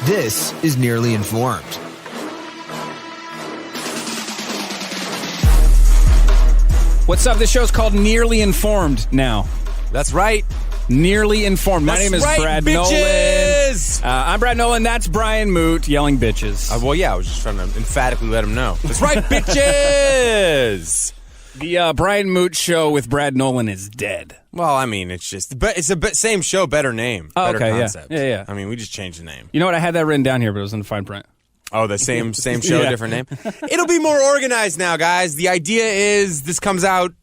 This is Nearly Informed. What's up? This show's called Nearly Informed now. That's right. Nearly Informed. My name is Brad bitches! Nolan. I'm Brad Nolan. That's Brian Moote yelling bitches. Well, yeah, I was just trying to emphatically let him know. That's right, bitches! The Brian Moote show with Brad Nolan is dead. Well, I mean, it's a same show, better name, better concept. Yeah. I mean, we just changed the name. You know what? I had that written down here, but it was in the fine print. Oh, the same show, Yeah. different name? It'll be more organized now, guys. The idea is this comes out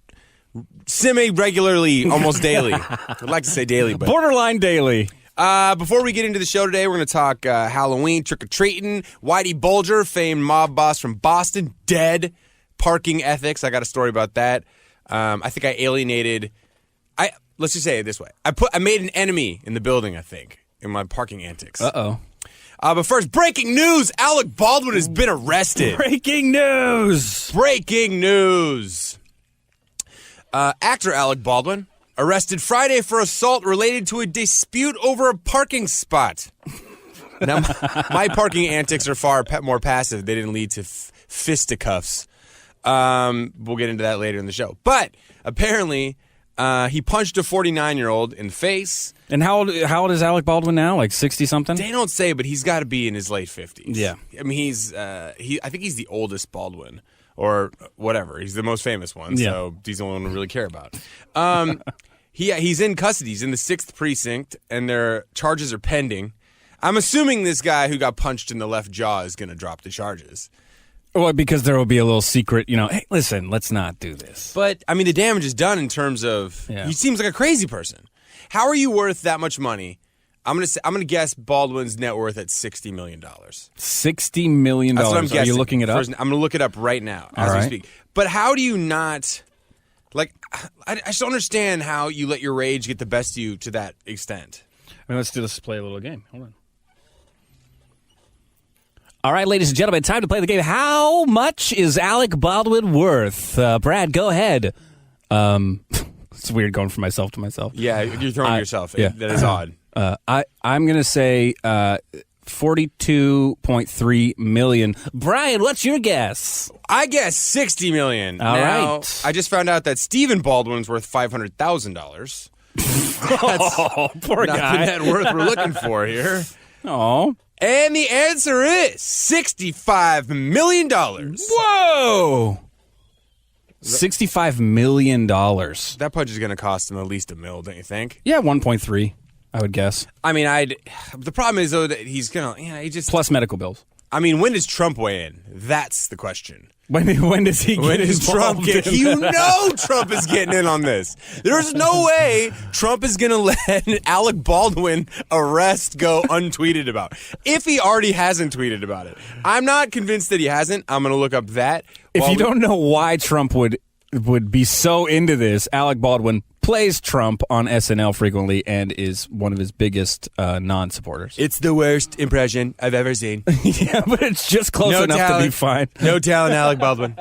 semi-regularly, almost daily. I'd like to say daily, but... Borderline daily. Before we get into the show today, we're going to talk Halloween, trick-or-treating, Whitey Bulger, famed mob boss from Boston, dead, parking ethics. I got a story about that. I think I alienated... Let's just say it this way. I made an enemy in the building, I think, in my parking antics. Uh-oh. But first, breaking news! Alec Baldwin has been arrested. Breaking news! Breaking news! Actor Alec Baldwin arrested Friday for assault related to a dispute over a parking spot. Now, my parking antics are far more passive. They didn't lead to fisticuffs. We'll get into that later in the show. But apparently, he punched a 49-year-old in the face. And how old is Alec Baldwin now? Like 60-something? They don't say, but he's got to be in his late 50s. Yeah. I mean, I think he's the oldest Baldwin. Or whatever. He's the most famous one, Yeah. so he's the only one we really care about. He's in custody. He's in the 6th precinct, and their charges are pending. I'm assuming this guy who got punched in the left jaw is going to drop the charges. Well, because there will be a little secret, hey, listen, let's not do this. But, I mean, the damage is done in terms of he seems like a crazy person. How are you worth that much money? I'm gonna guess Baldwin's net worth at $60 million. $60 million. That's what I'm guessing. Are you looking it up? I'm going to look it up right now as we speak. But how do you not... Like, I just don't understand how you let your rage get the best of you to that extent. Let's play a little game. Hold on. All right, ladies and gentlemen, time to play the game. How much is Alec Baldwin worth? Brad, go ahead. It's weird going from myself to myself. Yeah, you're throwing yourself. Yeah. That is odd. I'm going to say $42.3 million. Brian, what's your guess? I guess $60 million. All now, right. I just found out that Stephen Baldwin's worth $500,000. Oh, poor Not guy. the net worth we're looking for here. Oh. And the answer is $65 million. Whoa! $65 million. That punch is going to cost him at least $1 million, don't you think? Yeah, 1.3, I would guess. I mean, the problem is, though, that he's going to, he just... Plus medical bills. I mean, when does Trump weigh in? That's the question. When does he get When does Trump involved get... in You that? know Trump is getting in on this. There's no way Trump is going to let Alec Baldwin arrest go untweeted about. If he already hasn't tweeted about it. I'm not convinced that he hasn't. I'm going to look up that. If you don't know why Trump would be so into this, Alec Baldwin plays Trump on SNL frequently and is one of his biggest non-supporters. It's the worst impression I've ever seen. Yeah, but it's just close enough to be fine. No talent, Alec Baldwin.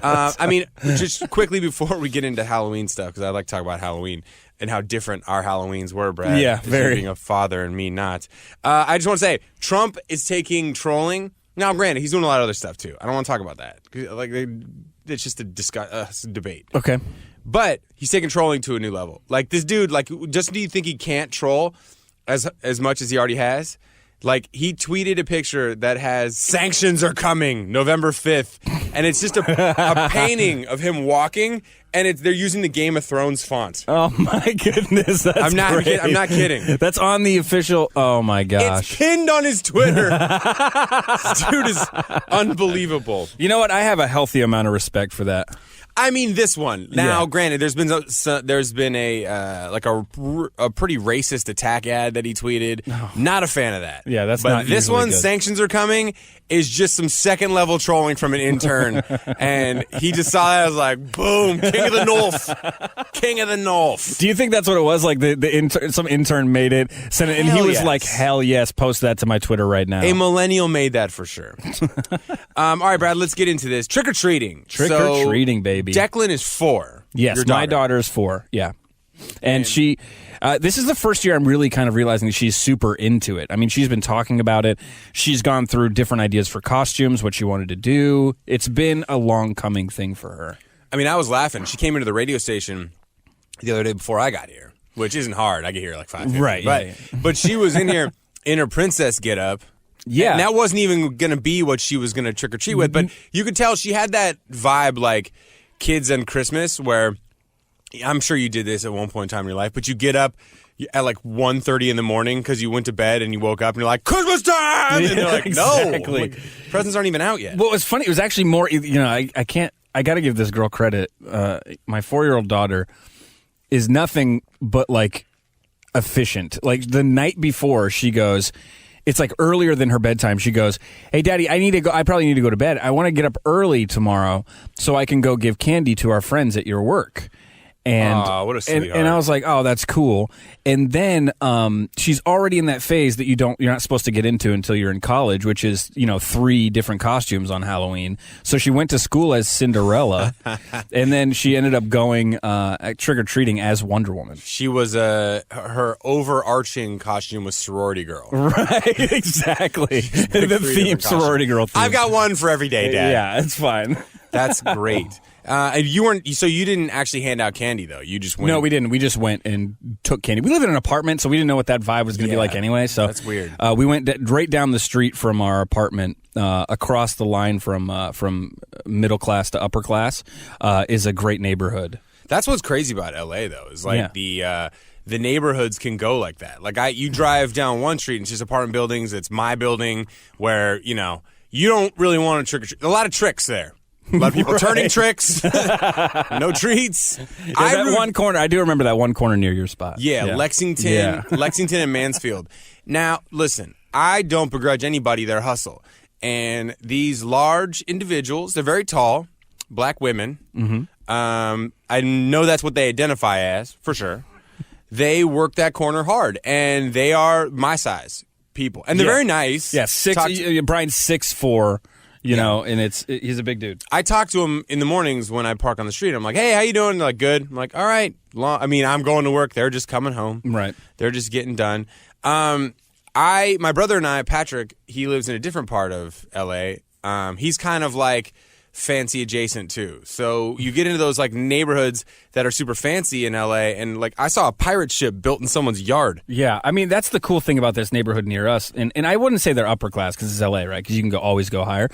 I mean, just quickly before we get into Halloween stuff, because I like to talk about Halloween and how different our Halloweens were, Brad. Yeah, very. Being a father and me not. I just want to say, Trump is taking trolling. Now, granted, he's doing a lot of other stuff, too. I don't want to talk about that. It's just a debate. Okay. But he's taking trolling to a new level. Like, this dude, just do you think he can't troll as much as he already has? Like, he tweeted a picture that has "Sanctions are coming, November 5th," and it's just a painting of him walking, and they're using the Game of Thrones font. Oh, my goodness. That's great. I'm not kidding. That's on the official... Oh, my gosh. It's pinned on his Twitter. This dude is unbelievable. You know what? I have a healthy amount of respect for that. I mean, this one. Now, Yeah. granted, there's been a pretty racist attack ad that he tweeted. Not a fan of that. Yeah, that's but not this usually one, good. "Sanctions are coming," is just some second level trolling from an intern, and he just saw that. I was like, boom, king of the North, king of the North. Do you think that's what it was? Like some intern made it, sent it, and he Hell was yes. like, "Hell yes, post that to my Twitter right now." A millennial made that for sure. All right, Brad, let's get into this. Trick or treating. Trick or treating, baby. Declan is 4. Yes, Your my daughter's 4. Yeah. And she, this is the first year I'm really kind of realizing that she's super into it. I mean, she's been talking about it. She's gone through different ideas for costumes, what she wanted to do. It's been a long coming thing for her. I mean, I was laughing. She came into the radio station the other day before I got here, which isn't hard. I get here like 5:50. Right. But she was in here in her princess getup. Yeah. And that wasn't even going to be what she was going to trick or treat with, but you could tell she had that vibe like kids on Christmas, where I'm sure you did this at one point in time in your life, but you get up at like 1:30 in the morning because you went to bed and you woke up and you're like, Christmas time! And they're like, exactly. No. Like, presents aren't even out yet. Well, it was funny. It was actually more, I got to give this girl credit. My 4-year-old daughter is nothing but like efficient. Like the night before, she goes, it's like earlier than her bedtime. She goes, hey, Daddy, I probably need to go to bed. I want to get up early tomorrow so I can go give candy to our friends at your work. And, what a sweetheart. and I was like, oh, that's cool. And then she's already in that phase that you're not supposed to get into until you're in college, which is 3 different costumes on Halloween. So she went to school as Cinderella, and then she ended up going trick or treating as Wonder Woman. She was her overarching costume was sorority girl. Right, exactly. The theme sorority girl theme. I've got one for every day, Dad. Yeah, it's fine. That's great. And so you didn't actually hand out candy though. You just went. No, we didn't. We just went and took candy. We live in an apartment, so we didn't know what that vibe was going to be like anyway. So that's weird. We went right down the street from our apartment, across the line from middle class to upper class, is a great neighborhood. That's what's crazy about LA though. Is like the neighborhoods can go like that. Like you drive down one street and it's just apartment buildings. It's my building where you don't really want to trick or treat. A lot of tricks there. A lot of people turning tricks. No treats. One corner, I do remember that one corner near your spot. Yeah. Lexington and Mansfield. Now, listen, I don't begrudge anybody their hustle. And these large individuals, they're very tall, black women. Mm-hmm. I know that's what they identify as, for sure. They work that corner hard, and they are my size people. And they're very nice. Yeah, Brian's 6'4". And he's a big dude. I talk to him in the mornings when I park on the street. I'm like, hey, how you doing? They're like, good. I'm like, all right. I'm going to work. They're just coming home. Right. They're just getting done. My brother and I, Patrick, he lives in a different part of L.A. He's kind of like fancy adjacent too. So you get into those like neighborhoods that are super fancy in LA, and like I saw a pirate ship built in someone's yard. Yeah, I mean that's the cool thing about this neighborhood near us, and I wouldn't say they're upper class because it's LA, right? Because you can always go higher.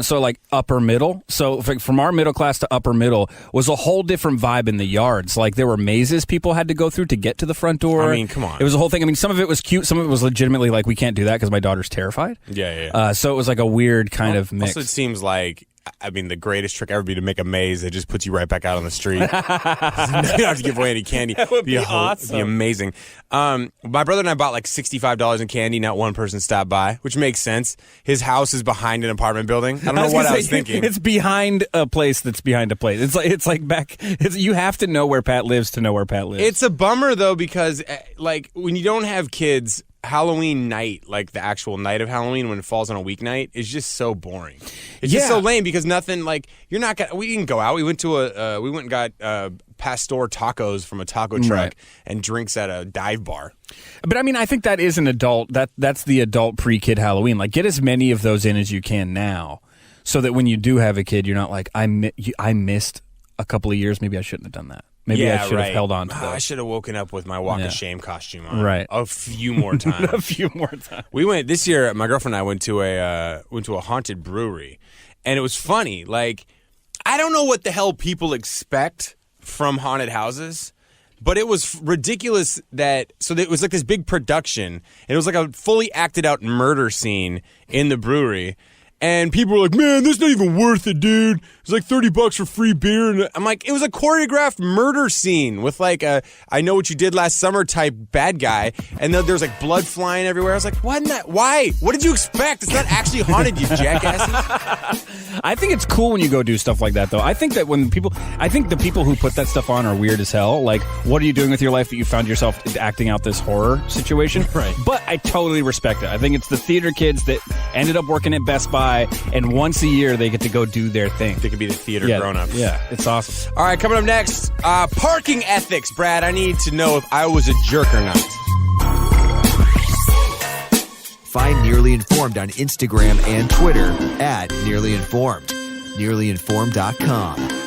So like upper middle. So from our middle class to upper middle was a whole different vibe in the yards. Like there were mazes people had to go through to get to the front door. I mean, come on. It was a whole thing. I mean, some of it was cute, some of it was legitimately like we can't do that because my daughter's terrified. Yeah. So it was like a weird kind of mix. Also, it seems like. I mean, the greatest trick ever would be to make a maze that just puts you right back out on the street. You don't have to give away any candy. That would be awesome. It'd be amazing. My brother and I bought like $65 in candy. Not one person stopped by, which makes sense. His house is behind an apartment building. I don't know what I was thinking. It's behind a place that's behind a place. It's like back. You have to know where Pat lives to know where Pat lives. It's a bummer though because like when you don't have kids. Halloween night, like the actual night of Halloween when it falls on a weeknight, is just so boring. It's just so lame because nothing like you're not gonna. We didn't go out. We went and got pastor tacos from a taco truck and drinks at a dive bar. But I mean, I think that is an adult. That's the adult pre-kid Halloween. Like, get as many of those in as you can now, so that when you do have a kid, you're not like I missed a couple of years. Maybe I shouldn't have done that. Maybe I should have held on to that. I should have woken up with my walk of shame costume on. Right. A few more times. We went this year. My girlfriend and I went to a haunted brewery, and it was funny. Like, I don't know what the hell people expect from haunted houses, but it was ridiculous it was like this big production. And it was like a fully acted out murder scene in the brewery. And people were like, man, this is not even worth it, dude. It's like $30 for free beer. And I'm like, it was a choreographed murder scene with like a I Know What You Did Last Summer type bad guy. And then there was like blood flying everywhere. I was like, why? What did you expect? It's not actually haunted, you jackasses. I think it's cool when you go do stuff like that, though. I think that the people who put that stuff on are weird as hell. Like, what are you doing with your life that you found yourself acting out this horror situation? Right. But I totally respect it. I think it's the theater kids that ended up working at Best Buy, and once a year they get to go do their thing. The could be the theater Yeah, grown-ups. yeah, it's awesome. All right, coming up next, parking ethics, Brad. I need to know if I was a jerk or not. Find Nearly Informed on Instagram and Twitter at Nearly Informed. NearlyInformed.com.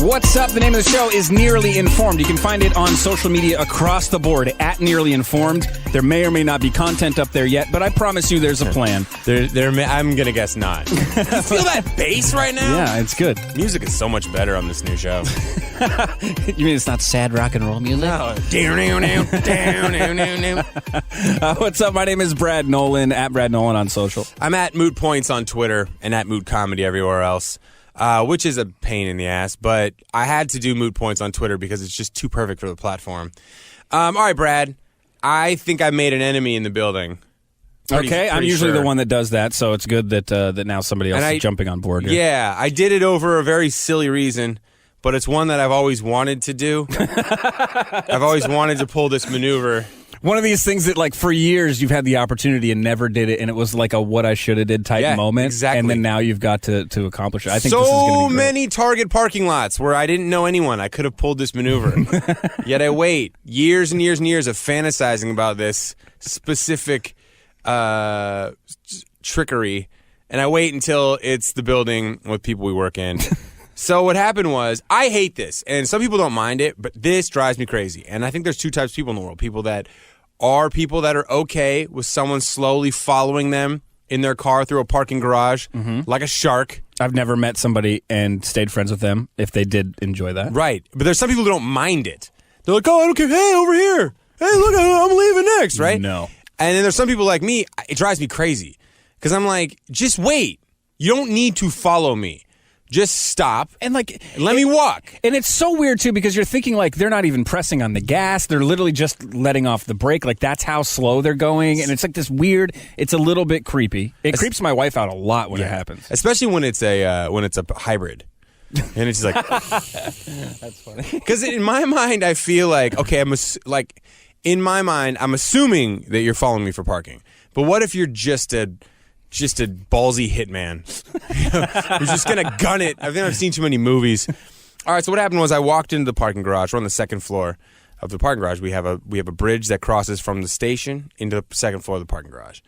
What's up? The name of the show is Nearly Informed. You can find it on social media across the board at Nearly Informed. There may or may not be content up there yet, but I promise you there's a plan. I'm going to guess not. You feel that bass right now? Yeah, it's good. Music is so much better on this new show. You mean it's not sad rock and roll music? No. What's up? My name is Brad Nolan, at Brad Nolan on social. I'm at Moot Points on Twitter and at Moot Comedy everywhere else. Which is a pain in the ass, but I had to do Moot Points on Twitter because it's just too perfect for the platform. All right, Brad. I think I made an enemy in the building. I'm usually the one that does that, so it's good that that now somebody else is jumping on board here. Yeah, I did it over a very silly reason, but it's one that I've always wanted to do. I've always wanted to pull this maneuver. One of these things that, like, for years you've had the opportunity and never did it, and it was like a what I should have did type moment. Exactly. And then now you've got to accomplish it. I think so this is going to be great. many Target parking lots where I didn't know anyone. I could have pulled this maneuver. Yet I wait years and years and years of fantasizing about this specific trickery, and I wait until it's the building with people we work in. So what happened was, I hate this, and some people don't mind it, but this drives me crazy. And I think there's two types of people in the world. People that are okay with someone slowly following them in their car through a parking garage, like a shark. I've never met somebody and stayed friends with them if they did enjoy that. Right. But there's some people who don't mind it. They're like, oh, I don't care. Hey, over here. Hey, look, I'm leaving next, right? No. And then there's some people like me, it drives me crazy. Because I'm like, just wait. You don't need to follow me. Just stop and let me walk. And it's so weird too because you're thinking like they're not even pressing on the gas; they're literally just letting off the brake. Like that's how slow they're going, and it's like this weird. It's a little bit creepy. It creeps my wife out a lot when it happens, especially when it's a hybrid, and it's just like that's funny. Because in my mind, I feel like okay, I'm assuming that you're following me for parking, but what if you're just a ballsy hitman who's just gonna gun it? I think I've seen too many movies. All right, so what happened was I walked into the parking garage. We're on the second floor of the parking garage. We have a bridge that crosses from the station into the second floor of the parking garage,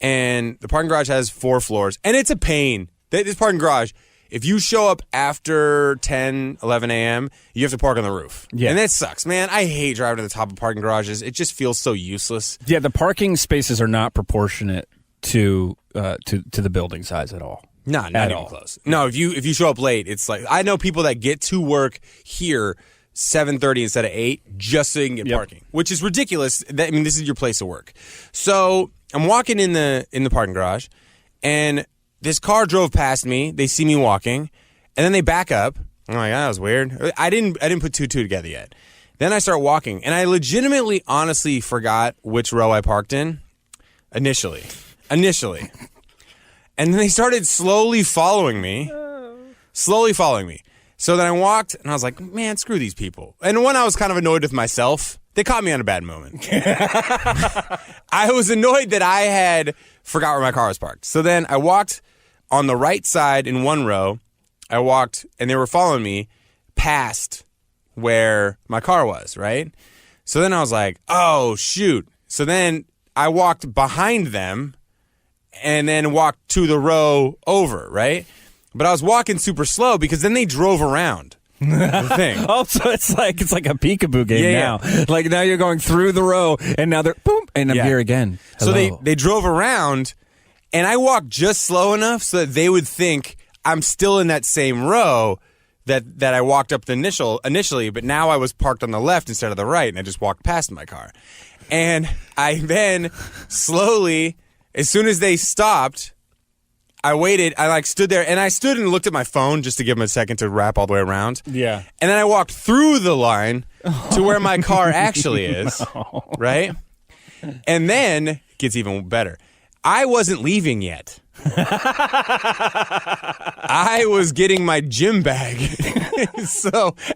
and the parking garage has 4 floors, and it's a pain. This parking garage, if you show up after 10, 11 a.m., you have to park on the roof. Yeah. And that sucks, man. I hate driving to the top of parking garages. It just feels so useless. Yeah, the parking spaces are not proportionate to the building size at all. No, not even close. No, if you show up late, it's like I know people that get to work here 7:30 instead of 8 just so you can get parking, which is ridiculous. This is your place of work. So I'm walking in the parking garage, and this car drove past me. They see me walking, and then they back up. I'm like, that was weird. I didn't put two together yet. Then I start walking, and I legitimately, honestly forgot which row I parked in initially. And then they started slowly following me. So then I walked, and I was like, man, screw these people. And when I was kind of annoyed with myself, they caught me on a bad moment. I was annoyed that I had forgot where my car was parked. So then I walked on the right side in one row. I walked, and they were following me past where my car was, right? So then I was like, oh, shoot. So then I walked behind them and then walked to the row over, right? But I was walking super slow because then they drove around the thing. Oh, so it's like a peekaboo game now. Like now you're going through the row, and now they're boom, and I'm here again. Hello. So they drove around, and I walked just slow enough so that they would think I'm still in that same row that I walked up initially, but now I was parked on the left instead of the right, and I just walked past my car. And I then slowly, as soon as they stopped, I waited. I stood there, and I stood and looked at my phone just to give them a second to wrap all the way around. Yeah. And then I walked through the line to where my car actually is, right? And then it gets even better. I wasn't leaving yet. I was getting my gym bag.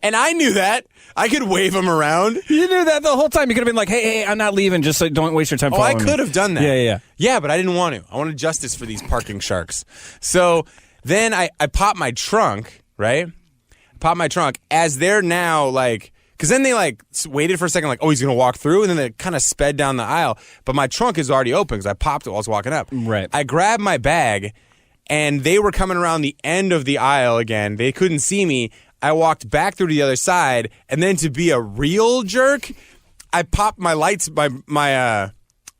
And I knew that. I could wave him around. You knew that the whole time. You could have been like, hey, I'm not leaving. Just so don't waste your time following I could have done that. Yeah. Yeah, but I didn't want to. I wanted justice for these parking sharks. So then I popped my trunk, right? Pop my trunk as they're now like, because then they like waited for a second, like, oh, he's going to walk through. And then they kind of sped down the aisle. But my trunk is already open because I popped it while I was walking up. Right. I grabbed my bag and they were coming around the end of the aisle again. They couldn't see me. I walked back through to the other side. And then to be a real jerk, I popped my lights, my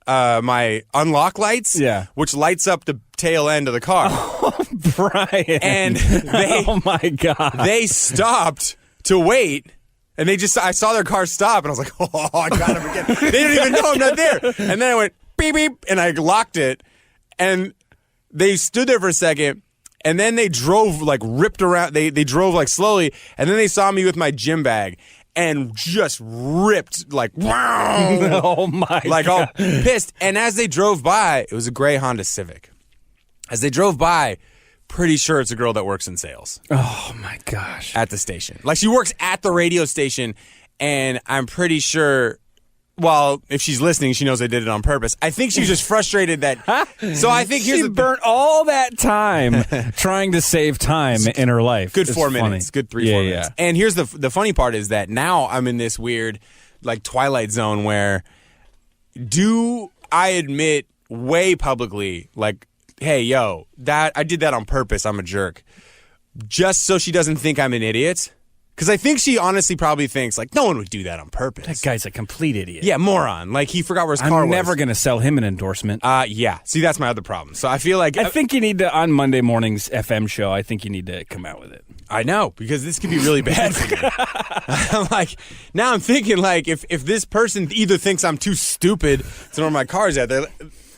unlock lights, which lights up the tail end of the car. Oh, Brian. And they, oh my God. They stopped to wait. And I saw their car stop, and I was like, oh, I got him again. They didn't even know I'm not there. And then I went, beep, beep, and I locked it. And they stood there for a second, and then they drove, like, ripped around. They drove, like, slowly, and then they saw me with my gym bag and just ripped, like, wow. Oh, my like, God. all pissed. And as they drove by, it was a gray Honda Civic. As they drove by, pretty sure it's a girl that works in sales. Oh, my gosh. At the station. Like, she works at the radio station, and I'm pretty sure, well, if she's listening, she knows I did it on purpose. I think she was just frustrated that, so I think she burnt all that time trying to save time in her life. Good 4 minutes. Good 4 minutes. And here's the funny part is that now I'm in this weird, like, twilight zone where do I admit way publicly, like, hey, yo, I did that on purpose. I'm a jerk. Just so she doesn't think I'm an idiot. Because I think she honestly probably thinks, like, no one would do that on purpose. That guy's a complete idiot. Yeah, moron. Like, he forgot where his car was. I'm never going to sell him an endorsement. Yeah. See, that's my other problem. So I feel like... I think you need to, on Monday morning's FM show, I think you need to come out with it. I know, because this could be really bad for me. I'm like, now I'm thinking, like, if this person either thinks I'm too stupid to know where my car's at, they're...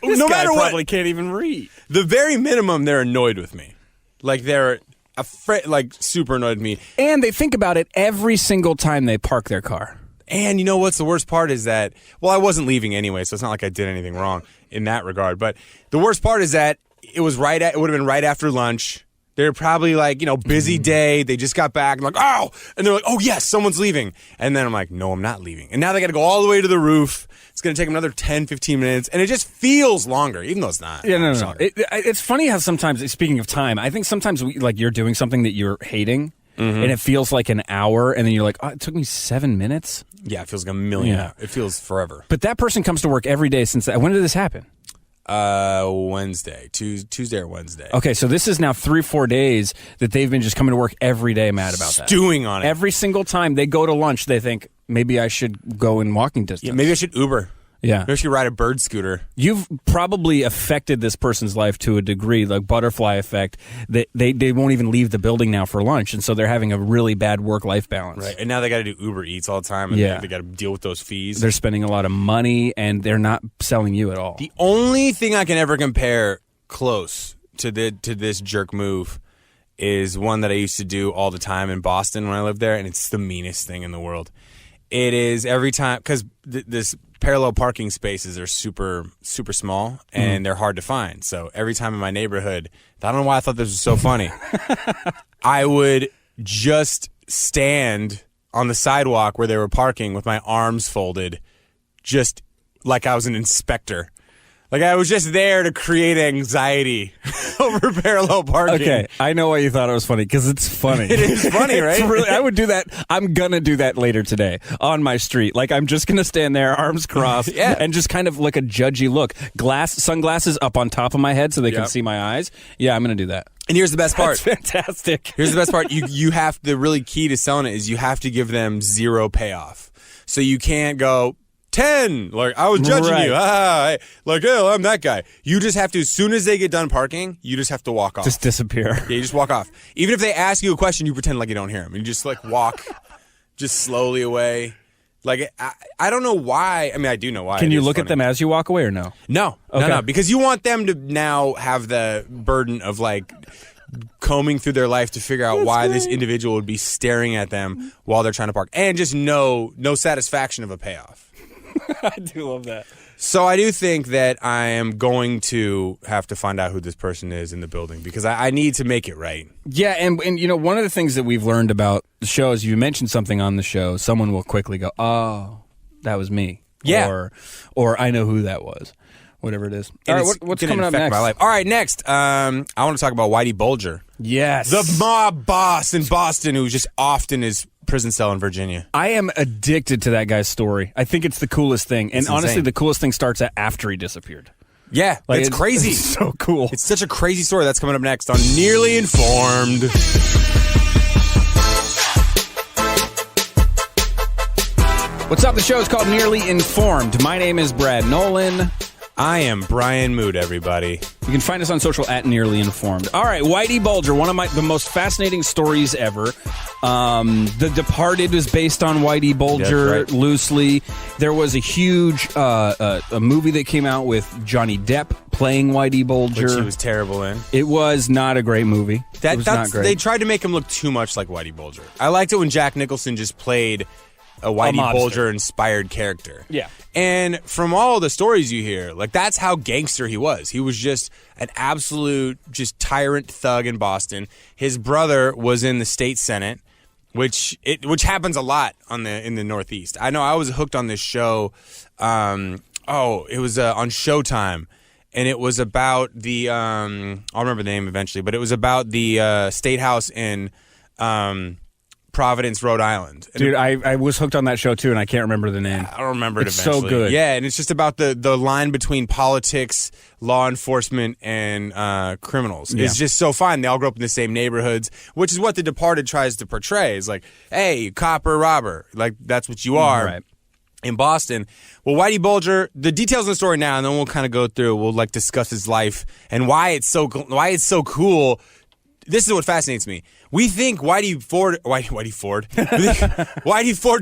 This no guy matter probably what, can't even read. The very minimum, they're annoyed with me. Like, they're like super annoyed with me. And they think about it every single time they park their car. And you know what's the worst part is that, well, I wasn't leaving anyway, so it's not like I did anything wrong in that regard. But the worst part is that it would have been right after lunch. They're probably like, busy day. They just got back. I'm like, oh! And they're like, oh, yes, someone's leaving. And then I'm like, no, I'm not leaving. And now they got to go all the way to the roof. It's going to take them another 10, 15 minutes. And it just feels longer, even though it's not. Yeah, no. It's funny how sometimes, speaking of time, I think sometimes you're doing something that you're hating, and it feels like an hour, and then you're like, oh, it took me 7 minutes? Yeah, it feels like a million. Yeah. It feels forever. But that person comes to work every day since that. When did this happen? Wednesday. Tuesday or Wednesday. Okay, so this is now 3-4 days that they've been just coming to work every day mad about that. Stewing on it. Every single time they go to lunch, they think, maybe I should go in walking distance. Yeah, maybe I should Uber. Yeah. Maybe I should ride a bird scooter. You've probably affected this person's life to a degree, like butterfly effect, that they won't even leave the building now for lunch, and so they're having a really bad work-life balance. Right, and now they got to do Uber Eats all the time, and they got to deal with those fees. They're spending a lot of money, and they're not selling you at all. The only thing I can ever compare close to this jerk move is one that I used to do all the time in Boston when I lived there, and it's the meanest thing in the world. It is every time, because this parallel parking spaces are super, super small, and they're hard to find. So every time in my neighborhood, I don't know why I thought this was so funny, I would just stand on the sidewalk where they were parking with my arms folded, just like I was an inspector. Like I was just there to create anxiety over parallel parking. Okay, I know why you thought it was funny, because it's funny. It is funny, right? I would do that. I'm going to do that later today on my street. Like I'm just going to stand there, arms crossed, and just kind of like a judgy look. Sunglasses up on top of my head so they can see my eyes. Yeah, I'm going to do that. And here's the best part. That's fantastic. Here's the best part. You have, the really key to selling it is you have to give them zero payoff. So you can't go 10, like I was judging you. Like, oh, I'm that guy. You just have to, as soon as they get done parking, you just have to walk off. Just disappear. Yeah, you just walk off. Even if they ask you a question, you pretend like you don't hear them. You just like walk just slowly away. Like, I don't know why. I mean, I do know why. Can you look at them as you walk away or no? No. Okay. No, because you want them to now have the burden of like combing through their life to figure out why this individual would be staring at them while they're trying to park. And just no satisfaction of a payoff. I do love that. So I do think that I am going to have to find out who this person is in the building because I need to make it right. Yeah, and one of the things that we've learned about the show is you mention something on the show, someone will quickly go, "Oh, that was me." Yeah. Or I know who that was. Whatever it is. All right, what's coming up next? My life. All right, next, I want to talk about Whitey Bulger. Yes. The mob boss in Boston who's just off in his prison cell in Virginia. I am addicted to that guy's story. I think it's the coolest thing. And honestly, insane. the coolest thing starts after he disappeared. Yeah, Like, it's crazy. It's so cool. It's such a crazy story. That's coming up next on Nearly Informed. What's up? The show is called Nearly Informed. My name is Brad Nolan. I am Brian Moote, everybody. You can find us on social at Nearly Informed. All right, Whitey Bulger, one of the most fascinating stories ever. The Departed was based on Whitey Bulger loosely. There was a huge a movie that came out with Johnny Depp playing Whitey Bulger. Which he was terrible in. It was not a great movie. It was not great. They tried to make him look too much like Whitey Bulger. I liked it when Jack Nicholson just played a Whitey Bulger-inspired character. Yeah. And from all the stories you hear, like, that's how gangster he was. He was just an absolute just tyrant thug in Boston. His brother was in the state senate, which happens a lot in the Northeast. I know I was hooked on this show. It was on Showtime. And it was about the I'll remember the name eventually, but it was about the state house in Providence, Rhode Island. And dude, I was hooked on that show too, and I can't remember the name. I don't remember it it's eventually. so good. Yeah, and it's just about the line between politics, law enforcement, and criminals. Yeah. It's just so fun. They all grew up in the same neighborhoods, which is what The Departed tries to portray. It's like, hey, cop or robber. Like, that's what you are. Right. In Boston. Well, Whitey Bulger, the details of the story now, and then we'll kind of go through. We'll like discuss his life and why it's so cool. This is what fascinates me. We think Whitey Ford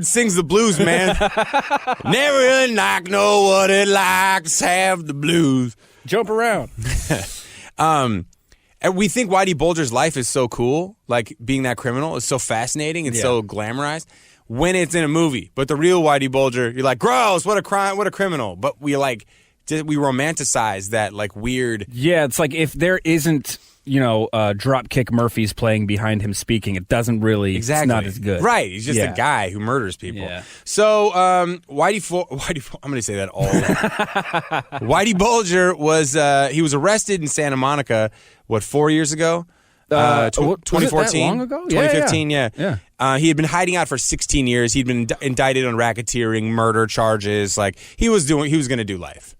sings the blues, man. Never really know what it likes to have the blues. Jump around. And we think Whitey Bulger's life is so cool, like being that criminal is so fascinating and so glamorized when it's in a movie. But the real Whitey Bulger, you're like, gross, what a crime, what a criminal. But we romanticize that like weird. Yeah, it's like if there isn't, Dropkick Murphys playing behind him speaking, it doesn't really, it's not as good. Right, he's just a guy who murders people. Yeah. So, Whitey, I'm going to say that all. Whitey Bulger he was arrested in Santa Monica, 4 years ago? 2014. Was it that long ago? 2015, yeah. He had been hiding out for 16 years. He'd been indicted on racketeering, murder charges. Like, he was going to do life.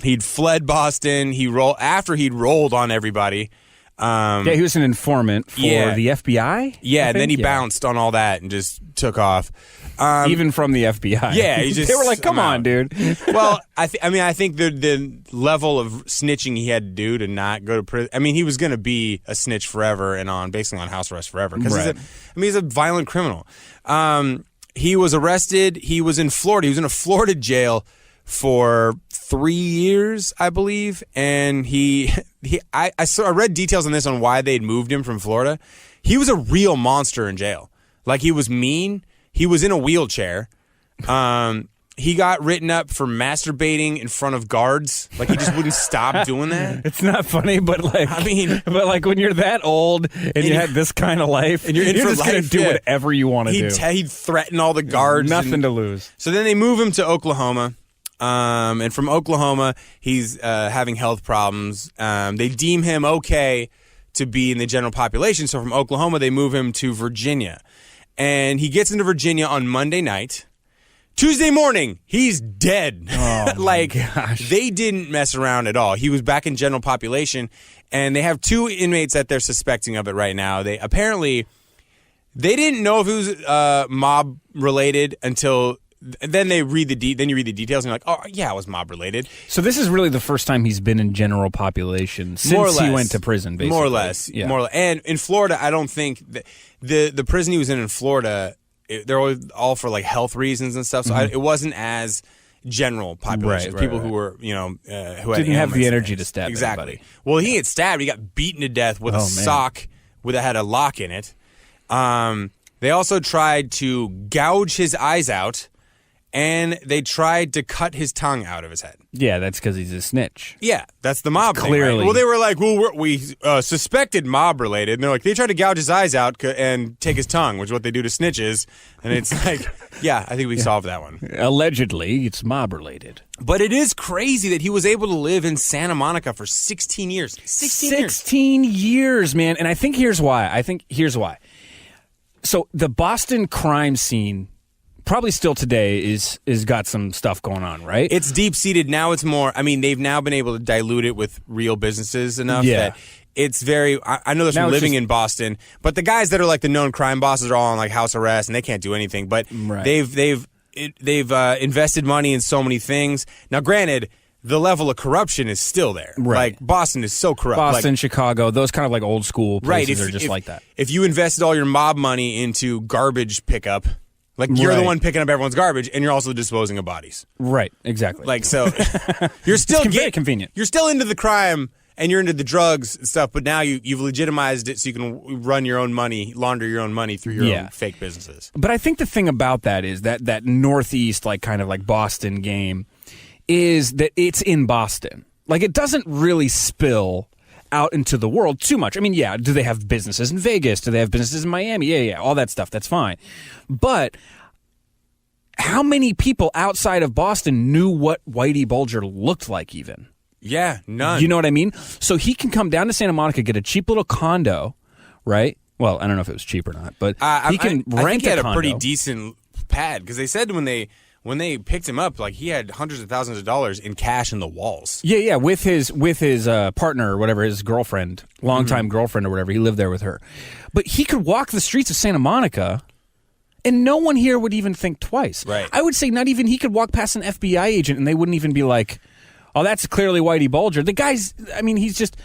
He'd fled Boston. After he'd rolled on everybody. He was an informant for the FBI. Yeah, and then he bounced on all that and just took off. Even from the FBI. Yeah, they were like, "Come on, dude." Well, I think the level of snitching he had to do to not go to prison. I mean, he was going to be a snitch forever and basically on house arrest forever because he's a violent criminal. He was arrested. He was in Florida. He was in a Florida jail for 3 years, I believe, and I read details on this on why they'd moved him from Florida. He was a real monster in jail. Like, he was mean. He was in a wheelchair. He got written up for masturbating in front of guards. Like, he just wouldn't stop doing that. It's not funny, but when you're that old and you had this kind of life, and you're just going to do whatever you want to do. He'd threaten all the guards. Nothing to lose. So then they move him to Oklahoma. And from Oklahoma, he's having health problems. They deem him okay to be in the general population. So from Oklahoma, they move him to Virginia. And he gets into Virginia on Monday night. Tuesday morning, he's dead. Oh, like, gosh. They didn't mess around at all. He was back in general population. And they have 2 inmates that they're suspecting of it right now. They didn't know if it was mob related until... Then you read the details, and you're like, oh, yeah, it was mob-related. So this is really the first time he's been in general population since he went to prison, basically. More or less. Yeah. More or less. And in Florida, I don't think... The prison he was in Florida, they're all for, like, health reasons and stuff, so it wasn't as general population. People who were, who didn't have the energy to stab anybody. Well, he get stabbed. He got beaten to death with a sock that had a lock in it. They also tried to gouge his eyes out and they tried to cut his tongue out of his head. Yeah, that's because he's a snitch. Yeah, that's the mob thing, clearly. right? Well, they were like, well, we suspected mob-related. And they're like, they tried to gouge his eyes out and take his tongue, which is what they do to snitches. And it's like, yeah, I think we solved that one. Allegedly, it's mob-related. But it is crazy that he was able to live in Santa Monica for 16 years. 16 years, man. And I think here's why. So the Boston crime scene probably still today is got some stuff going on, right? It's deep-seated. Now it's more, I mean, they've now been able to dilute it with real businesses enough that it's very, I know this from living in Boston, but the guys that are like the known crime bosses are all on like house arrest and they can't do anything, but they've invested money in so many things. Now, granted, the level of corruption is still there. Right. Like, Boston is so corrupt. Boston, Chicago, those kind of like old school places are just like that. If you invested all your mob money into garbage pickup, like, you're the one picking up everyone's garbage, and you're also disposing of bodies. Right, exactly. Like, so you're still very convenient. You're still into the crime, and you're into the drugs and stuff, but now you've legitimized it so you can run your own money, launder your own money through your own fake businesses. But I think the thing about that is that Northeast, like, kind of like Boston game is that it's in Boston. Like, it doesn't really spill out into the world too much. I mean, yeah, do they have businesses in Vegas? Do they have businesses in Miami? Yeah, all that stuff. That's fine. But how many people outside of Boston knew what Whitey Bulger looked like even? Yeah, none. You know what I mean? So he can come down to Santa Monica, get a cheap little condo, right? Well, I don't know if it was cheap or not, but he can rent I think he had a condo. A pretty decent pad, because they said when they picked him up, like, he had hundreds of thousands of dollars in cash in the walls. Yeah, with his partner or whatever, his girlfriend, longtime girlfriend or whatever. He lived there with her. But he could walk the streets of Santa Monica, and no one here would even think twice. Right. I would say not even he could walk past an FBI agent, and they wouldn't even be like, oh, that's clearly Whitey Bulger. The guy's, I mean, he just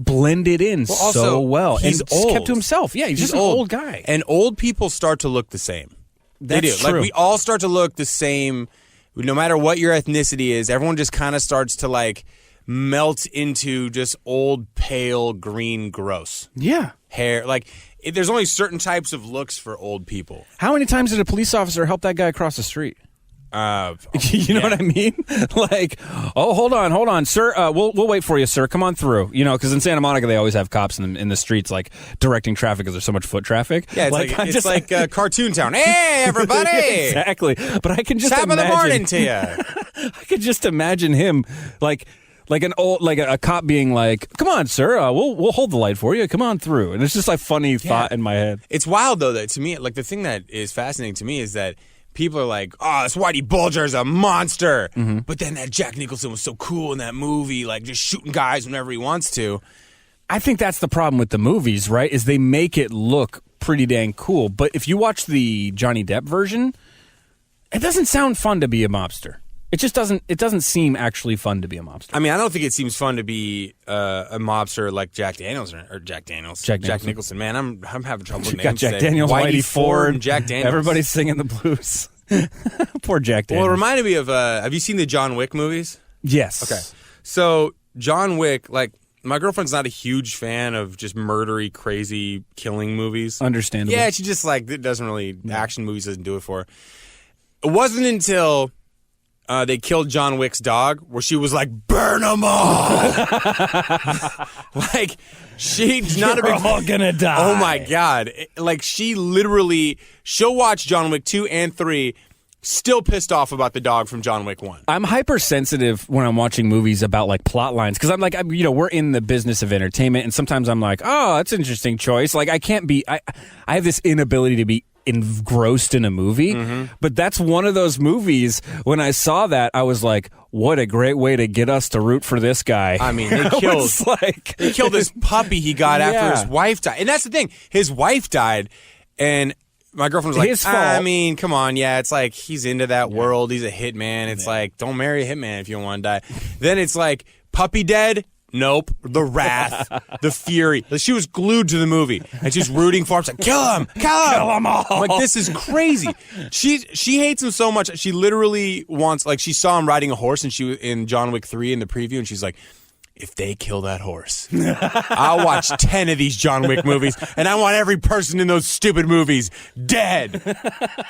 blended in so well. He's and old. Kept to himself. Yeah, he's just an old guy. And old people start to look the same. They do. True. Like, we all start to look the same. No matter what your ethnicity is, everyone just kind of starts to, like, melt into just old, pale, green, gross. Yeah. Hair. Like, there's only certain types of looks for old people. How many times did a police officer help that guy across the street? You know what I mean? Like, oh, hold on, sir. We'll wait for you, sir. Come on through. You know, because in Santa Monica they always have cops in the streets, like, directing traffic because there's so much foot traffic. Yeah, it's like Cartoon Town. Hey, everybody! Exactly. But I can just top imagine, of the morning to you. I could just imagine him like a cop being like, "Come on, sir. We'll hold the light for you. Come on through." And it's just like funny thought in my head. It's wild though that to me, like, the thing that is fascinating to me is that people are like, oh, this Whitey Bulger is a monster. Mm-hmm. But then that Jack Nicholson was so cool in that movie, like, just shooting guys whenever he wants to. I think that's the problem with the movies, right? Is they make it look pretty dang cool. But if you watch the Johnny Depp version, it doesn't sound fun to be a mobster. It just doesn't. It doesn't seem actually fun to be a mobster. I mean, I don't think it seems fun to be a mobster like Jack Nicholson. Man, I'm having trouble with names. Got Jack Daniels, Whitey Ford, and Jack Daniels. Everybody's singing the blues. Poor Jack Daniels. Well, it reminded me of. Have you seen the John Wick movies? Yes. Okay. So John Wick, like, my girlfriend's not a huge fan of just murdery, crazy killing movies. Understandable. Yeah, she just, like, it doesn't really. Action movies doesn't do it for her. It wasn't until they killed John Wick's dog, where she was like, "Burn them all!" Like, she's not a big. You're all gonna die. Oh my god! Like, she'll watch John Wick 2 and 3, still pissed off about the dog from John Wick 1. I'm hypersensitive when I'm watching movies about, like, plot lines, because I'm like, we're in the business of entertainment, and sometimes I'm like, oh, that's an interesting choice. Like, I can't be. I have this inability to be engrossed in a movie, but that's one of those movies. When I saw that, I was like, what a great way to get us to root for this guy. I mean, they killed this puppy he got after his wife died. And that's the thing, his wife died, and my girlfriend was like, his fault. I mean, come on, it's like, he's into that world, he's a hitman, it's like, don't marry a hitman if you don't want to die. Then it's like, puppy dead? Nope. The wrath, the fury. She was glued to the movie, and she's rooting for him. She's like, kill him all. I'm like, this is crazy. She hates him so much. She literally wants, like, she saw him riding a horse, and she was in John Wick 3 in the preview, and she's like, if they kill that horse, I'll watch 10 of these John Wick movies, and I want every person in those stupid movies dead.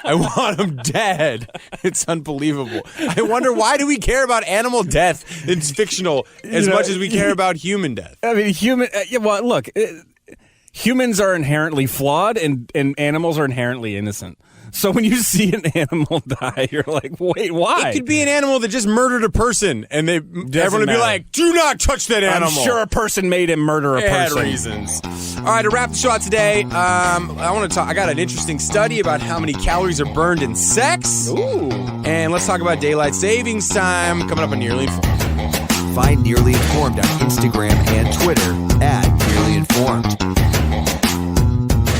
I want them dead. It's unbelievable. I wonder, why do we care about animal death? It's fictional as much as we care about human death. I mean, look, humans are inherently flawed, and animals are inherently innocent. So when you see an animal die, you're like, wait, why? It could be an animal that just murdered a person, and everyone would be like, do not touch that animal. I'm sure a person made him murder a person. Reasons. All right, to wrap the show out today, I got an interesting study about how many calories are burned in sex. Ooh. And let's talk about daylight savings time coming up on Nearly Informed. Find Nearly Informed on Instagram and Twitter @NearlyInformed.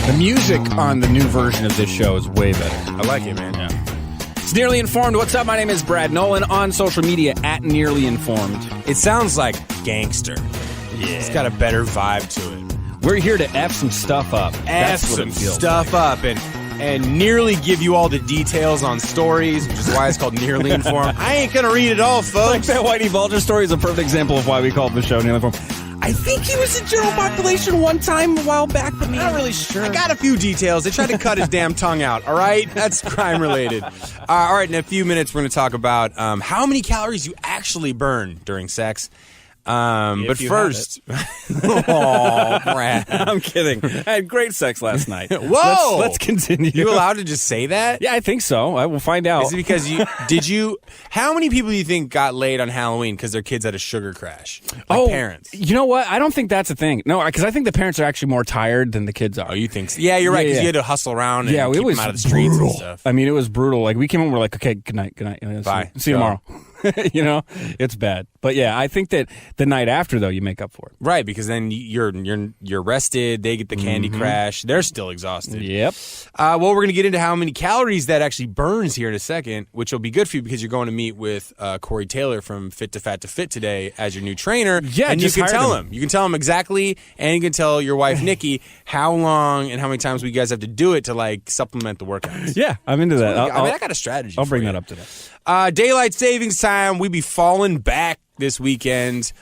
The music on the new version of this show is way better. I like it, man. Yeah. It's Nearly Informed. What's up? My name is Brad Nolan. On social media @NearlyInformed. It sounds like gangster. Yeah. It's got a better vibe to it. We're here to F some stuff up. That's what some it feels stuff like. up and nearly give you all the details on stories, which is why it's called Nearly Informed. I ain't going to read it all, folks. Like that Whitey Bulger story is a perfect example of why we called the show Nearly Informed. I think he was in general population one time a while back, but I'm not really sure. I got a few details. They tried to cut his damn tongue out, all right? That's crime-related. All right, in a few minutes, we're going to talk about how many calories you actually burn during sex. But first... Oh, Brad. I'm kidding. I had great sex last night. Whoa! Let's continue. You allowed to just say that? Yeah, I think so. I will find out. Is it because how many people do you think got laid on Halloween because their kids had a sugar crash? Parents. You know what? I don't think that's a thing. No, because I think the parents are actually more tired than the kids are. Oh, you think so? Yeah, you're right, because you had to hustle around and keep them out of the streets and stuff. I mean, it was brutal. Like, we came home, we're like, okay, good night. Bye. See you tomorrow. It's bad. But yeah, I think that the night after, though, you make up for it. Right, because then you're rested, they get the candy crash, they're still exhausted. Yep. Well, we're going to get into how many calories that actually burns here in a second, which will be good for you because you're going to meet with Corey Taylor from Fit to Fat to Fit today as your new trainer. Yeah, and you can tell him. You can tell him exactly, and you can tell your wife, Nikki, how long and how many times we guys have to do it to, like, supplement the workouts. Yeah, I'm into that. I got a strategy. I'll bring that up today. Daylight savings time. We be falling back this weekend.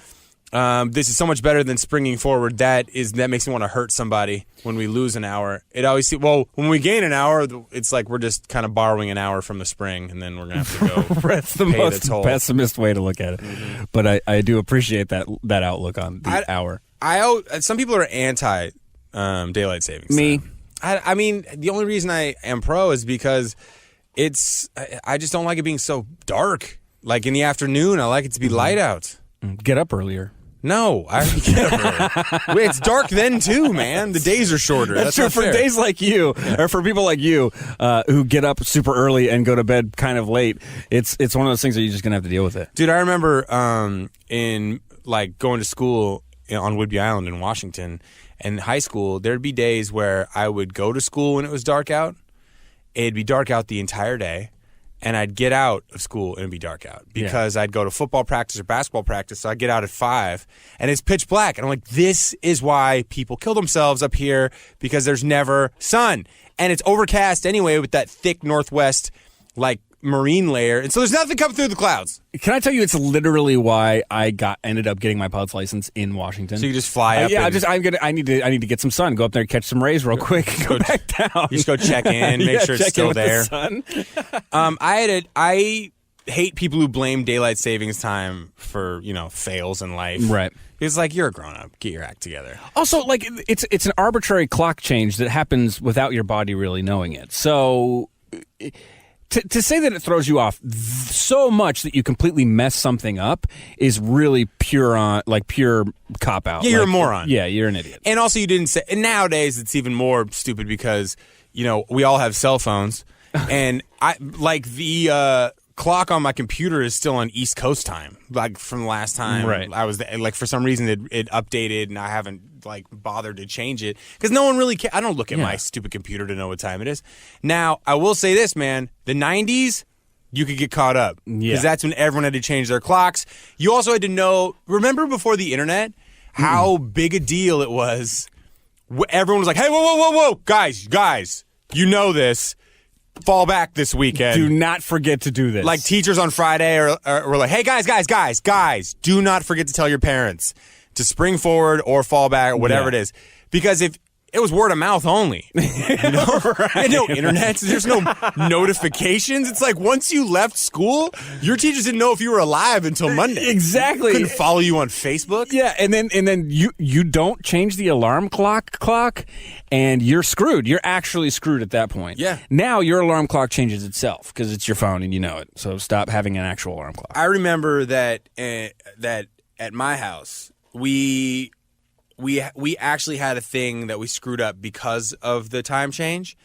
This is so much better than springing forward. That makes me want to hurt somebody when we lose an hour. When we gain an hour, it's like we're just kind of borrowing an hour from the spring, and then we're gonna have to go. That's the most pessimist way to look at it. Mm-hmm. But I do appreciate that outlook on the hour. Some people are anti daylight savings. Me. Time. I mean, the only reason I am pro is because I just don't like it being so dark. Like in the afternoon, I like it to be light out. Get up earlier. No, I already get up early. It's dark then too, man. The days are shorter. That's true. For days like you, or for people like you, who get up super early and go to bed kind of late, it's one of those things that you're just gonna have to deal with it. Dude, I remember in like going to school on Whidbey Island in Washington, in high school, there'd be days where I would go to school when it was dark out. It'd be dark out the entire day, and I'd get out of school and it'd be dark out because I'd go to football practice or basketball practice, so I'd get out at 5, and it's pitch black. And I'm like, this is why people kill themselves up here, because there's never sun. And it's overcast anyway with that thick northwest, like, marine layer, and so there's nothing coming through the clouds. Can I tell you, it's literally why I ended up getting my pilot's license in Washington. So you just fly up. I need to get some sun. Go up there, catch some rays real quick, go back down. You just go check in, make sure it's still there. The I hate people who blame daylight savings time for fails in life. Right. It's like, you're a grown up. Get your act together. Also, like, it's an arbitrary clock change that happens without your body really knowing it. So. To say that it throws you off so much that you completely mess something up is really pure cop out. Yeah, you're a moron. Yeah, you're an idiot. And also, you didn't say. And nowadays, it's even more stupid because we all have cell phones, and the clock on my computer is still on East Coast time, like from the last time. Right. I was there, like, for some reason it updated, and I haven't bothered to change it because no one really cares. I don't look at my stupid computer to know what time it is. Now, I will say this, man: the 90s, you could get caught up because that's when everyone had to change their clocks. You also had to know. Remember before the internet, how big a deal it was. Everyone was like, "Hey, whoa, guys, you know this." fall back this weekend. Do not forget to do this. Like teachers on Friday were like, hey, guys, do not forget to tell your parents to spring forward or fall back or whatever it is. Because if it was word of mouth only, you know? Right. No internet, there's no notifications. It's like once you left school, your teachers didn't know if you were alive until Monday. Exactly. Couldn't follow you on Facebook. Yeah, and then you don't change the alarm clock, and you're screwed. You're actually screwed at that point. Yeah. Now your alarm clock changes itself because it's your phone and you know it. So stop having an actual alarm clock. I remember that at my house, we actually had a thing that we screwed up because of the time change,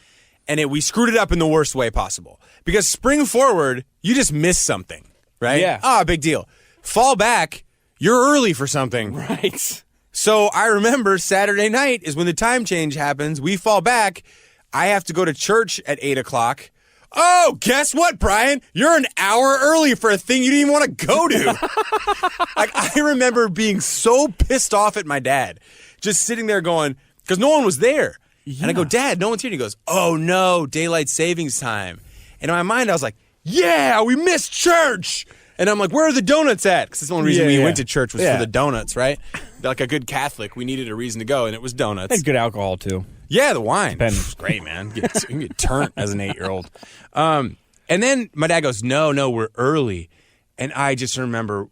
and we screwed it up in the worst way possible. Because spring forward, you just miss something, right? Yeah. Ah, big deal. Fall back, you're early for something. Right. So I remember Saturday night is when the time change happens. We fall back. I have to go to church at 8 o'clock. Oh, guess what, Brian? You're an hour early for a thing you didn't even want to go to. Like, I remember being so pissed off at my dad, just sitting there going, because no one was there. Yeah. And I go, Dad, no one's here. And he goes, oh, no, daylight savings time. And in my mind, I was like, yeah, we missed church. And I'm like, where are the donuts at? Because that's the only reason we went to church was for the donuts, right? Like a good Catholic, we needed a reason to go, and it was donuts. And good alcohol, too. Yeah, the wine. Depends. It's great, man. You can get turnt as an 8-year-old. And then my dad goes, no, we're early. And I just remember,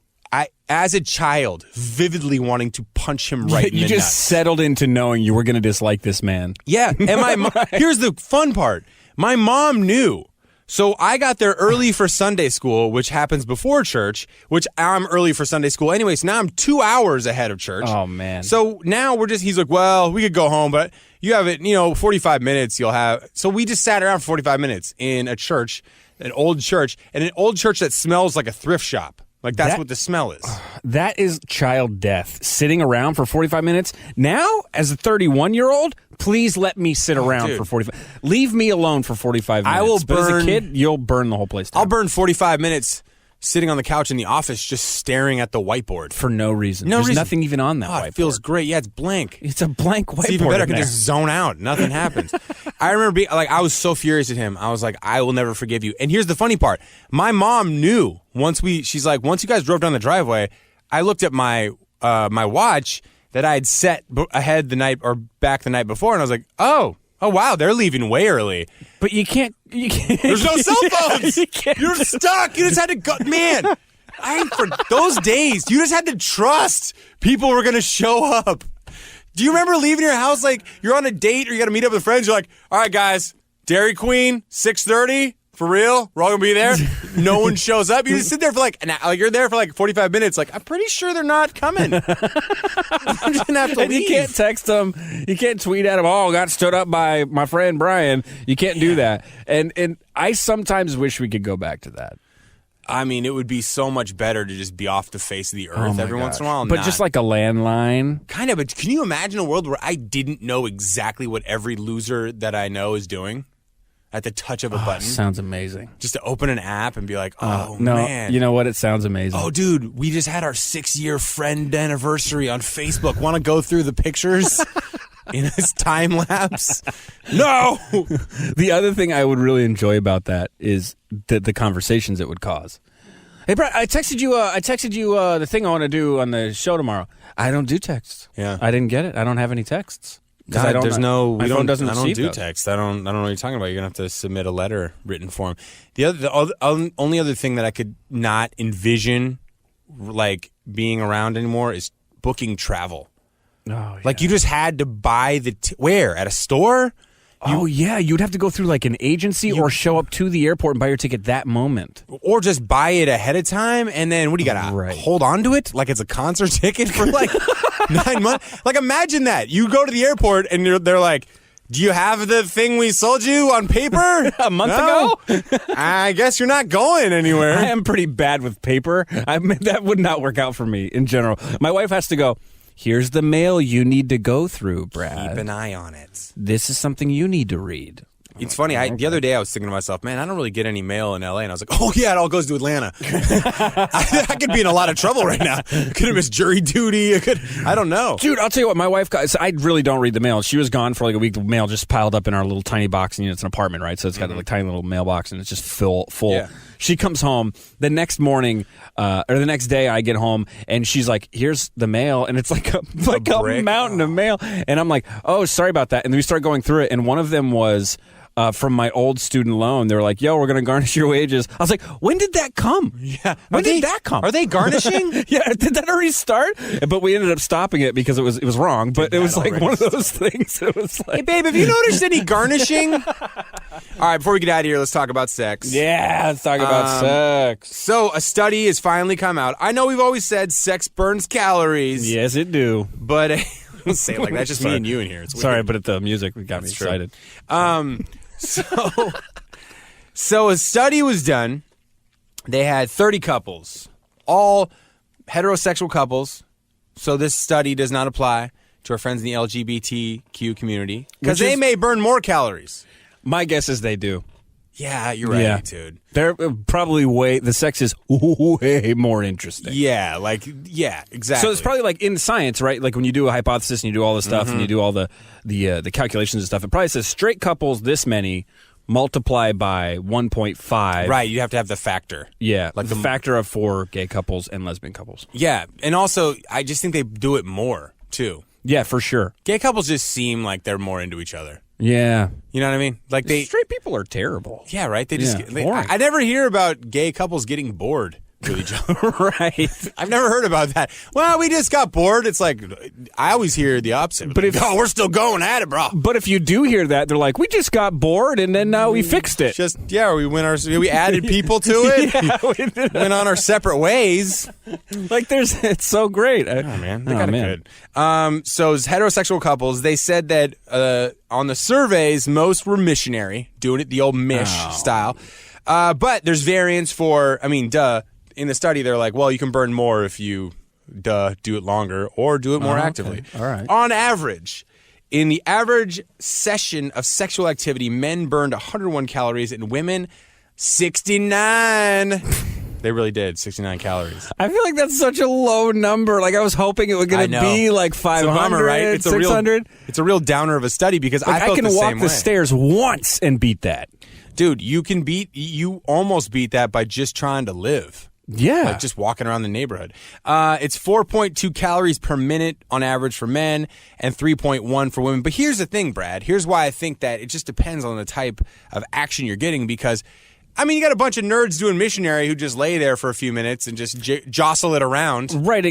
as a child, vividly wanting to punch him right in the nuts. You just settled into knowing you were going to dislike this man. Yeah, and my mom, here's the fun part. My mom knew. So I got there early for Sunday school, which happens before church, which I'm early for Sunday school anyway. So now I'm 2 hours ahead of church. Oh, man. So now he's like, well, we could go home, but you have it, 45 minutes you'll have. So we just sat around for 45 minutes in a church, an old church that smells like a thrift shop. Like that's what the smell is. That is child death. Sitting around for 45 minutes. Now, as a 31-year-old, please let me sit around for 45. Leave me alone for 45 minutes. I will but as a kid, you'll burn the whole place down. I'll burn 45 minutes sitting on the couch in the office just staring at the whiteboard. For no reason. There's nothing even on that whiteboard. It feels great. Yeah, it's blank. It's a blank whiteboard. It's even better. I can just zone out. Nothing happens. I remember being like, I was so furious at him. I was like, I will never forgive you. And here's the funny part. My mom knew she's like, once you guys drove down the driveway, I looked at my watch that I had set ahead the night or back the night before, and I was like, oh wow, they're leaving way early. But you can't. There's no cell phones. You're stuck. You just had to go. Man, for those days, you just had to trust people were going to show up. Do you remember leaving your house like you're on a date or you got to meet up with friends? You're like, all right, guys, Dairy Queen, 6:30. For real? We're all going to be there? No one shows up? You just sit there for you're there for 45 minutes. Like, I'm pretty sure they're not coming. You're just going to have to leave. You can't text them. You can't tweet at them, got stood up by my friend Brian. You can't do that. And I sometimes wish we could go back to that. I mean, it would be so much better to just be off the face of the earth every once in a while. But just like a landline. Kind of, but can you imagine a world where I didn't know exactly what every loser that I know is doing? At the touch of a button. Sounds amazing. Just to open an app and be like, no, man. You know what? It sounds amazing. Oh, dude, we just had our 6-year friend anniversary on Facebook. Want to go through the pictures in this time lapse? No! The other thing I would really enjoy about that is the conversations it would cause. Hey, Brett, I texted you the thing I want to do on the show tomorrow. I don't do texts. Yeah. I didn't get it. I don't have any texts. God, I don't do text. I don't know what you're talking about. You're gonna have to submit a letter written form. The only other thing that I could not envision like being around anymore is booking travel. Oh, yeah. Like you just had to buy where at a store. You'd have to go through like an agency or show up to the airport and buy your ticket that moment. Or just buy it ahead of time, and then what do you got to hold on to it? Like it's a concert ticket for like 9 months? Like imagine that. You go to the airport, and they're like, do you have the thing we sold you on paper? A month ago? I guess you're not going anywhere. I am pretty bad with paper. That would not work out for me in general. My wife has to go, here's the mail you need to go through, Brad. Keep an eye on it. This is something you need to read. It's funny. The other day I was thinking to myself, man, I don't really get any mail in LA, and I was like, oh yeah, it all goes to Atlanta. I could be in a lot of trouble right now. I could have missed jury duty. I don't know, dude. I'll tell you what, my wife got. So I really don't read the mail. She was gone for like a week. The mail just piled up in our little tiny box, and it's an apartment, right? So it's got a tiny little mailbox, and it's just full. Yeah. She comes home the next morning, or the next day. I get home, and she's like, "Here's the mail," and it's like a mountain of mail. And I'm like, "Oh, sorry about that." And then we start going through it, and one of them was from my old student loan. They were like, "Yo, we're going to garnish your wages." I was like, "When did that come?" Yeah, when did that come? Are they garnishing? Yeah, did that already start? But we ended up stopping it because it was wrong. But it was like one of those things. It was like, hey, babe, have you noticed any garnishing? All right, before we get out of here, let's talk about sex. Yeah, let's talk about sex. So a study has finally come out. I know we've always said sex burns calories. Yes, it do. But don't say it like that. It's just me and you in here. It's weird. Sorry, but the music got me excited. So a study was done. They had 30 couples, all heterosexual couples. So this study does not apply to our friends in the LGBTQ community because they may burn more calories. My guess is they do. Yeah, you're right, dude. They're probably the sex is way more interesting. Yeah, exactly. So it's probably like in science, right? Like when you do a hypothesis and you do all this stuff and you do all the calculations and stuff, it probably says straight couples this many multiply by 1.5. Right, you have to have the factor. Yeah, like the factor of 4 gay couples and lesbian couples. Yeah, and also I just think they do it more too. Yeah, for sure. Gay couples just seem like they're more into each other. Yeah. You know what I mean? Like straight people are terrible. Yeah, right? They just boring. I never hear about gay couples getting bored with each other. Right. I've never heard about that. Well, we just got bored. It's like I always hear the opposite. But we're still going at it, bro. But if you do hear that, they're like, we just got bored and then now we fixed it. We added people to it. We went on our separate ways. Like it's so great. Oh man, they got it good. So as heterosexual couples, they said that on the surveys, most were missionary, doing it the old mish style. But there's variance for, in the study, they're like, well, you can burn more if you, do it longer or do it more actively. All right. On average, in the average session of sexual activity, men burned 101 calories and women 69. They really did, 69 calories. I feel like that's such a low number. Like I was hoping it was going to be like 500, it's a bummer, right? It's 600. It's a real downer of a study because I felt can the walk same the way. stairs once and beat that. Dude, you almost beat that by just trying to live. Yeah. Like just walking around the neighborhood. It's 4.2 calories per minute on average for men and 3.1 for women. But here's the thing, Brad. Here's why I think that it just depends on the type of action you're getting because, you got a bunch of nerds doing missionary who just lay there for a few minutes and just jostle it around. Right.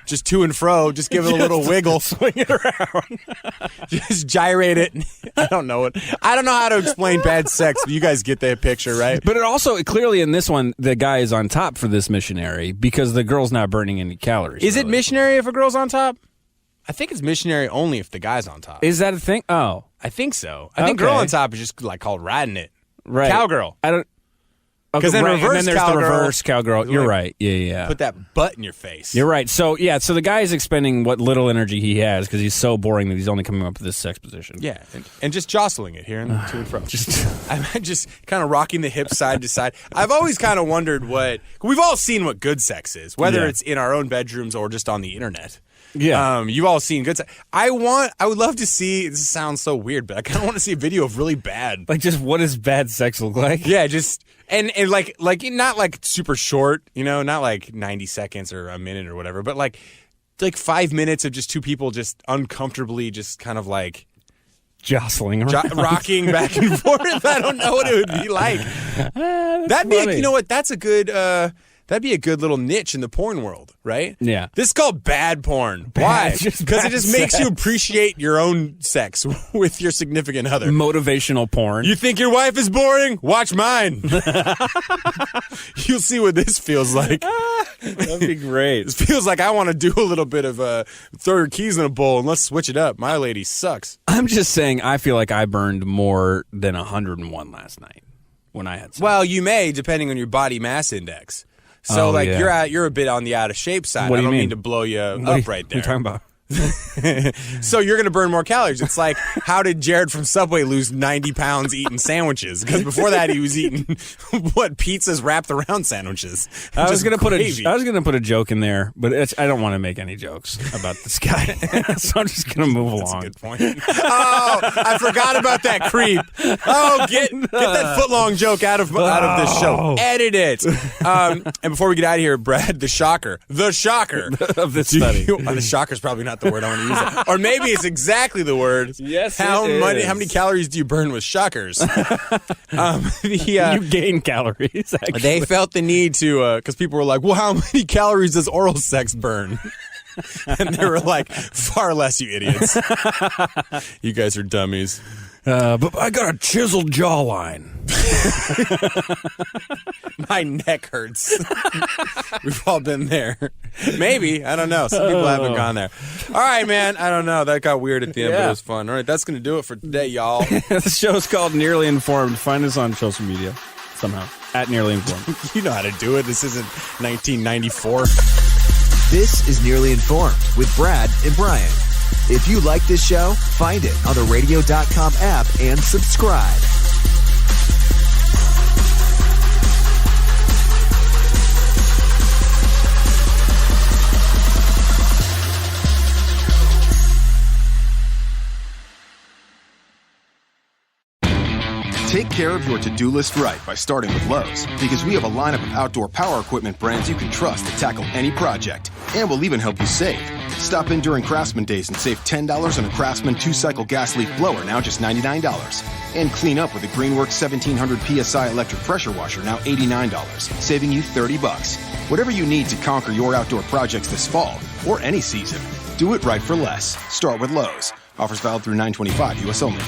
Just to and fro. Just give it a little wiggle. Swing it around. Just gyrate it. I don't know how to explain bad sex, but you guys get the picture, right? But it also, clearly in this one, the guy is on top for this missionary because the girl's not burning any calories. Is it missionary if a girl's on top? I think it's missionary only if the guy's on top. Is that a thing? Oh. I think so. I think girl on top is just like called riding it. Right. Cowgirl. I don't. Because then there's cowgirl, the reverse cowgirl. You're right. Yeah. Put that butt in your face. You're right. So the guy is expending what little energy he has because he's so boring that he's only coming up with this sex position. Yeah, and just jostling it here and to and fro. I'm just kind of rocking the hips side to side. I've always kind of wondered we've all seen what good sex is, whether it's in our own bedrooms or just on the internet. Yeah. You've all seen good sex. I would love to see, this sounds so weird, but I kind of want to see a video of really bad. Like just what does bad sex look like? Yeah, just, and like not like super short, not like 90 seconds or a minute or whatever, but like 5 minutes of just two people just uncomfortably just kind of like jostling around. Rocking back and forth. I don't know what it would be like. That'd be that'd be a good little niche in the porn world, right? Yeah. This is called bad porn. Why? Because it just makes you appreciate your own sex with your significant other. Motivational porn. You think your wife is boring? Watch mine. You'll see what this feels like. That'd be great. This feels like I want to do a little bit of throw your keys in a bowl and let's switch it up. My lady sucks. I'm just saying I feel like I burned more than 101 last night when I had sex. Well, you may, depending on your body mass index. So, you're a bit on the out of shape side. What do you I don't mean? mean to blow you up right there. What are you talking about? So you're going to burn more calories. It's like, how did Jared from Subway lose 90 pounds eating sandwiches? Because before that, he was eating, pizzas wrapped around sandwiches. I was going to gravy. put a joke in there, but I don't want to make any jokes about this guy. So I'm just going to move along. That's a good point. Oh, I forgot about that creep. Oh, get that foot-long joke out of this show. Edit it. And before we get out of here, Brad, the shocker of this study. The shocker's probably not the word I want to use. Or maybe it's exactly the word. Yes, how it is. many calories do you burn with shockers? You gain calories, actually. They felt the need to, because people were like, well, how many calories does oral sex burn? And they were like, far less, you idiots. You guys are dummies. But I got a chiseled jawline. My neck hurts. We've all been there. Maybe. I don't know. Some people haven't gone there. All right, man. I don't know. That got weird at the end, but it was fun. All right, that's going to do it for today, y'all. The show's called Nearly Informed. Find us on social media somehow. At Nearly Informed. You know how to do it. This isn't 1994. This is Nearly Informed with Brad and Brian. If you like this show, find it on the radio.com app and subscribe. Take care of your to-do list right by starting with Lowe's, because we have a lineup of outdoor power equipment brands you can trust to tackle any project. And we'll even help you save. Stop in during Craftsman Days and save $10 on a Craftsman 2-cycle gas leaf blower, now just $99. And clean up with a Greenworks 1700 PSI electric pressure washer, now $89, saving you $30. Whatever you need to conquer your outdoor projects this fall, or any season, do it right for less. Start with Lowe's. Offers valid through 9/25, U.S. only.